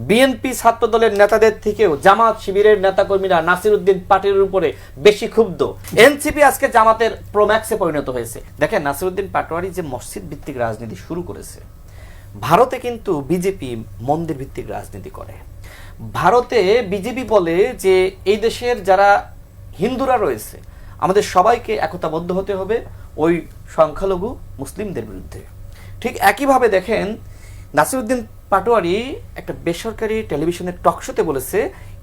BNP ছাত্র দলের নেতাদের থেকেও জামাত শিবিরের নেতাকর্মীরা নাসিরউদ্দিন পাটোয়ারির উপরে বেশি ক্ষুব্ধ। এনসিপি আজকে জামাতের প্রোম্যাক্সে পরিণত হয়েছে। দেখেন, নাসিরউদ্দিন পাটোয়ারি যে মসজিদ ভিত্তিক রাজনীতি শুরু করেছে, ভারতে কিন্তু বিজেপি মন্দির ভিত্তিক রাজনীতি করে। ভারতে বিজেপি বলে যে এই দেশের যারা হিন্দুরা রয়েছে আমাদের সবাইকে একতাবদ্ধ হতে হবে ওই সংখ্যালঘু মুসলিমদের বিরুদ্ধে। ঠিক একইভাবে দেখেন, নাসিরউদ্দিন পাটোয়ারি একটা বেসরকারি টেলিভিশনের টকশোতে বলেছে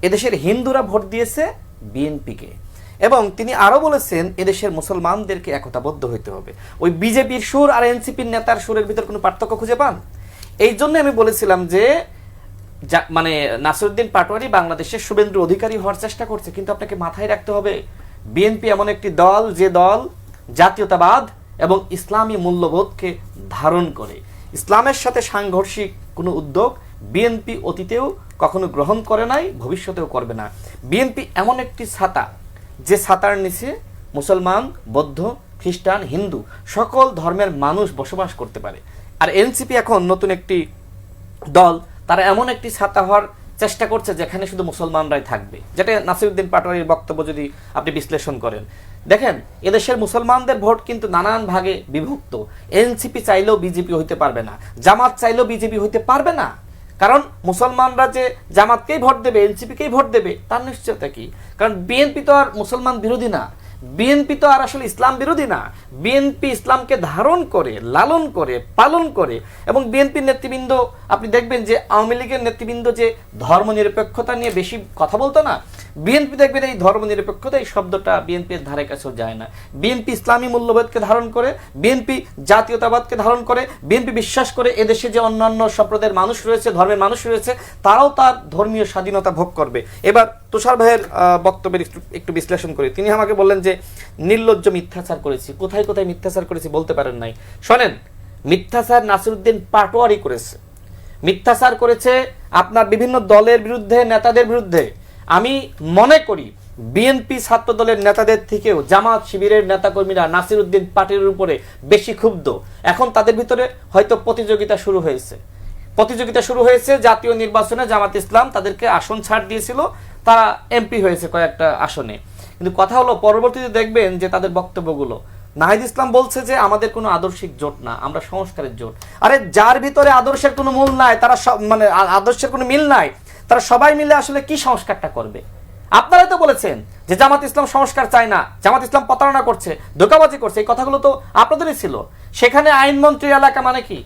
এদেশের হিন্দুরা ভোট দিয়েছে বিএনপিকে, এবং তিনি আরো বলেছেন এদেশের মুসলমানদেরকে একতাবদ্ধ হইতে হবে। ওই বিজেপির সুর আর এনসিপির নেতার সুরের ভিতর কোনো পার্থক্য খুঁজে পান? এই জন্য আমি বলেছিলাম যে মানে নাসিরউদ্দিন পাটোয়ারি বাংলাদেশের শুভেন্দু অধিকারী হওয়ার চেষ্টা করছে, কিন্তু আপনাকে মাথায় রাখতে হবে বিএনপি এমন একটি দল যে দল জাতীয়তাবাদ এবং ইসলামী মূল্যবোধকে ধারণ করে। ইসলামের সাথে সাংঘর্ষিক কোনো উদ্যোগ বিএনপি অতীতেও কখনো গ্রহণ করে নাই, ভবিষ্যতেও করবে না। বিএনপি এমন একটি ছাতা যে ছাতার নিচে মুসলমান, বৌদ্ধ, খ্রিস্টান, হিন্দু সকল ধর্মের মানুষ বসবাস করতে পারে। আর এনসিপি এখন নতুন একটি দল, তারা এমন একটি ছাতা হওয়ার চেষ্টা করছে যেখানে শুধু মুসলমানরাই থাকবে, যেটা নাসিরউদ্দিন পাটোয়ারির বক্তব্য যদি আপনি বিশ্লেষণ করেন। দেখেন, এদেশের মুসলমানদের ভোট কিন্তু নানান ভাগে বিভক্ত। এনসিপি চাইলেও বিজেপি হইতে পারবে না, জামাত চাইলেও বিজেপি হইতে পারবে না, কারণ মুসলমানরা যে জামাতকেই ভোট দেবে, এনসিপিকেই ভোট দেবে তার নিশ্চয়তা কি? কারণ বিএনপি তো আর মুসলমান বিরোধী না, বিএনপি তো আর আসলে ইসলাম বিরোধী না। বিএনপি ইসলামকে ধারণ করে, লালন করে, পালন করে। এবং বিএনপির নেতৃবৃন্দ আপনি দেখবেন যে আওয়ামী লীগের নেতৃবৃন্দ যে ধর্মনিরপেক্ষতা নিয়ে বেশি কথা বলতো না, বিএনপি দেখবেন এই ধর্মনিরপেক্ষতা এই শব্দটা বিএনপির ধারে কাছেও যায় না। বিএনপি ইসলামী মূল্যবোধকে ধারণ করে, বিএনপি জাতীয়তাবাদকে ধারণ করে, বিএনপি বিশ্বাস করে এদেশে যে অন্যান্য সম্প্রদায়ের মানুষ রয়েছে, ধর্মের মানুষ রয়েছে, তারাও তার ধর্মীয় স্বাধীনতা ভোগ করবে। এবার তুষার ভাইয়ের বক্তব্যের একটু বিশ্লেষণ করি। তিনি আমাকে বললেন যে নির্লজ্জ মিথ্যাচার করেছি। কোথায় কোথায় মিথ্যাচার করেছি বলতে পারেন নাই? শোনেন, মিথ্যাচার নাসিরউদ্দিন পাটোয়ারি করেছে, মিথ্যাচার করেছে আপনার বিভিন্ন দলের বিরুদ্ধে, নেতাদের বিরুদ্ধে। আমি মনে করি বিএনপি ছাত্র দলের নেতাদের থেকেও জামাত শিবিরের নেতাকর্মীরা নাসিরউদ্দিন পাটোয়ারির উপরে বেশি ক্ষুব্ধ। এখন তাদের ভিতরে হয়তো প্রতিযোগিতা শুরু হয়েছে। জাতীয় নির্বাচনে জামাত ইসলাম তাদেরকে আসন ছাড় দিয়েছিল, তারা এমপি হয়েছে কয়েকটা আসনে। কিন্তু কথা হলো পরবর্তীতে দেখবেন যে তাদের বক্তব্যগুলো, নাহিদ ইসলাম বলছে যে আমাদের কোনো আদর্শিক জোট না, আমরা সংস্কারের জোট। আরে যার ভিতরে আদর্শের কোনো মূল নাই, তারা মানে আদর্শের কোনো মিল নাই, তারা সবাই মিলে আসলে কি সংস্কারটা করবে? আপনারাই তো বলেছেন যে জামাত ইসলাম সংস্কার চায় না, জামাত ইসলাম প্রতারণা করছে, ধোঁকাবাজি করছে। এই কথাগুলো তো আপনাদেরই ছিল। সেখানে আইনমন্ত্রী এলাকা মানে কি?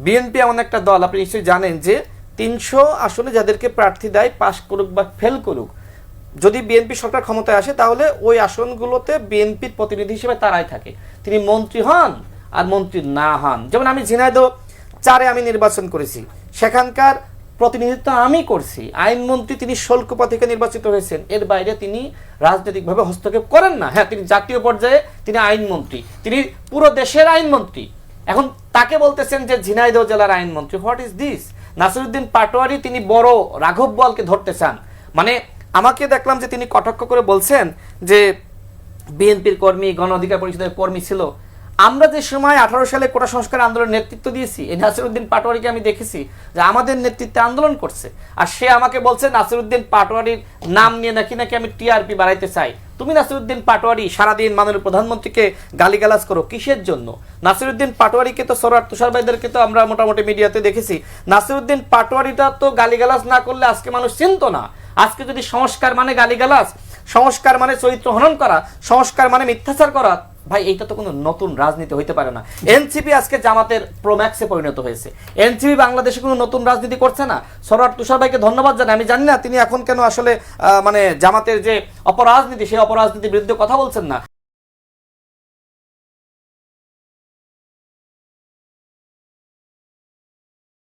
বিএনপি এমন একটা দল, আপনি নিশ্চয়ই জানেন যে 300 আসনে যাদেরকে প্রার্থী দেয়, পাশ করুক বা ফেল করুক, যদি বিএনপি সরকার ক্ষমতায় আসে তাহলে ওই আসনগুলোতে বিএনপির প্রতিনিধি হিসেবে তারাই থাকে। তিনি মন্ত্রী হন আর মন্ত্রী না হন। যেমন আমি ঝিনাইদহ 4-এ আমি নির্বাচন করেছি, সেখানকার প্রতিনিধিত্ব আমি করছি। আইনমন্ত্রী তিনি শোলকুপা থেকে নির্বাচিত হয়েছেন, এর বাইরে তিনি রাজনৈতিকভাবে হস্তক্ষেপ করেন না। হ্যাঁ, তিনি জাতীয় পর্যায়ে তিনি আইনমন্ত্রী, তিনি পুরো দেশের আইনমন্ত্রী। এখন তাকে বলতেছেন যে ঝিনাইদহ জেলার আইনমন্ত্রী। What is this? Nasiruddin Patwari তিনি বড় রাঘব বোয়ালকে ধরতে চান। মানে আমাকে দেখলাম যে তিনি কটাক্ষ করে বলছেন যে বিএনপির কর্মী, গণ অধিকার পরিষদের কর্মী ছিল। আমরা যে সময় 18 সালে কোটা সংস্কার আন্দোলনের নেতৃত্ব দিয়েছি, এই নাসিরউদ্দিন পাটোয়ারিকে আমি দেখেছি যে আমাদের নেতৃত্বে আন্দোলন করছে। আর সে আমাকে বলছে নাসিরউদ্দিন পাটোয়ারির নাম নিয়ে নাকি আমি টিআরপি বাড়াইতে চাই। তুমি নাসিরউদ্দিন পাটোয়ারি সারাদিন মাননীয় প্রধানমন্ত্রীকে গালিগালাজ করো কিসের জন্য? নাসিরউদ্দিন পাটোয়ারিকে তো তুষার ভাইদেরকে তো আমরা মোটামুটি মিডিয়াতে দেখেছি। নাসিরউদ্দিন পাটোয়ারিটা তো গালিগালাজ না করলে আজকে মানুষ চিনতো না। আজকে যদি সংস্কার মানে গালিগালাজ, সংস্কার মানে চরিত্র হনন করা, সংস্কার মানে মিথ্যাচার করা, ভাই এইটা তো কোনো নতুন রাজনীতি হইতে পারে না। এনসিপি আজকে জামাতের প্রোম্যাক্সে পরিণত হয়েছে। এনসিপি বাংলাদেশে কোনো নতুন রাজনীতি করছে না। তুষার ভাইকে ধন্যবাদ জানাই। আমি জানি না তিনি এখন কেন আসলে মানে জামাতের যে অপরাজনীতি, সেই অপরাজনীতির বিরুদ্ধে কথা বলছেন না।